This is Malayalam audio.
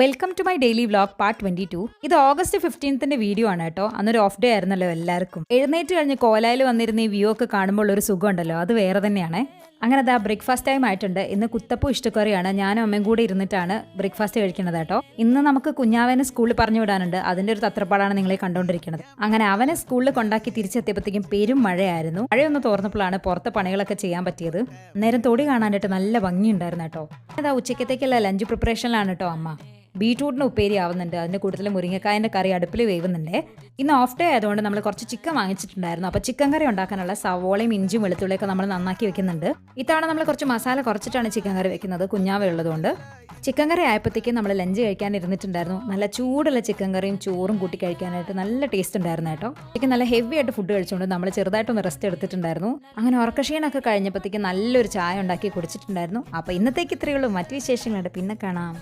Welcome to my daily vlog part 22. ഇത് ഓഗസ്റ്റ് 15ന്റെ വീഡിയോ ആണ് കേട്ടോ. അന്നൊരു ഓഫ് ഡേ ആയിരുന്നല്ലോ എല്ലാവർക്കും. എഴുന്നേറ്റ് കഴിഞ്ഞ് കോലായിൽ വന്നിരുന്ന ഈ വ്യൂ ഒക്കെ കാണുമ്പോൾ ഒരു സുഖം ഉണ്ടല്ലോ, അത് വേറെ തന്നെയാണ്. അങ്ങനെ അതാ ബ്രേക്ക്ഫാസ്റ്റ് ടൈം ആയിട്ടുണ്ട്. ഇന്ന് കുത്തപ്പൂ ഇഷ്ടക്കറിയാണ്. ഞാനും അമ്മയും കൂടി ഇരുന്നിട്ടാണ് ബ്രേക്ക്ഫാസ്റ്റ് കഴിക്കുന്നത് കേട്ടോ. ഇന്ന് നമുക്ക് കുഞ്ഞാവനെ സ്കൂളിൽ പറഞ്ഞു വിടാനുണ്ട്. അതിന്റെ ഒരു തത്രപ്പാടാണ് നിങ്ങളെ കണ്ടുകൊണ്ടിരിക്കുന്നത്. അങ്ങനെ അവനെ സ്കൂളിൽ കൊണ്ടാക്കി തിരിച്ചെത്തിയപ്പോഴത്തേക്കും പെരും മഴയായിരുന്നു. മഴയൊന്ന് തോർന്നപ്പോഴാണ് പുറത്തെ പണികളൊക്കെ ചെയ്യാൻ പറ്റിയത്. നേരം തൊടി കാണാനായിട്ട് നല്ല ഭംഗിയുണ്ടായിരുന്നു കേട്ടോ. അതാ ഉച്ചക്കത്തേക്കുള്ള ലഞ്ച് പ്രിപ്പറേഷനിലാണ് കേട്ടോ അമ്മ. ബീറ്റ്റൂട്ടിന് ഉപ്പേരി ആവുന്നുണ്ട്. അതിൻ്റെ കൂട്ടത്തിൽ മുരിങ്ങക്കായൻ്റെ കറി അടുപ്പിൽ വേവുന്നുണ്ട്. ഇന്ന് ഓഫ് ഡേ ആയതുകൊണ്ട് നമ്മൾ കുറച്ച് ചിക്കൻ വാങ്ങിച്ചിട്ടുണ്ടായിരുന്നു. അപ്പോൾ ചിക്കൻ കറി ഉണ്ടാക്കാനുള്ള സവോളയും ഇഞ്ചും വെളുത്തുള്ളിയൊക്കെ നമ്മൾ നന്നാക്കി വെക്കുന്നുണ്ട്. ഇത്തവണ നമ്മൾ കുറച്ച് മസാല കുറച്ചിട്ടാണ് ചിക്കൻ കറി വെക്കുന്നത്, കുഞ്ഞാവ ഉള്ളതുകൊണ്ട്. ചിക്കൻ കറി ആയപ്പോഴത്തേക്കും നമ്മൾ ലഞ്ച് കഴിക്കാൻ ഇരുന്നിട്ടുണ്ടായിരുന്നു. നല്ല ചൂടുള്ള ചിക്കൻ കറിയും ചോറും കൂട്ടി കഴിക്കാനായിട്ട് നല്ല ടേസ്റ്റ് ഉണ്ടായിരുന്നു കേട്ടോ. എനിക്ക് നല്ല ഹെവി ആയിട്ട് ഫുഡ് കഴിച്ചുകൊണ്ട് നമ്മൾ ചെറുതായിട്ടൊന്ന് റെസ്റ്റ് എടുത്തിട്ടുണ്ടായിരുന്നു. അങ്ങനെ ഉറക്കക്ഷീണൊക്കെ കഴിഞ്ഞപ്പോഴത്തേക്കും നല്ലൊരു ചായ ഉണ്ടാക്കി കുടിച്ചിട്ടുണ്ടായിരുന്നു. അപ്പോൾ ഇന്നത്തേക്ക് ഇത്രയേ ഉള്ളൂ. മറ്റു വിശേഷങ്ങളുണ്ട്, പിന്നെ കാണാം.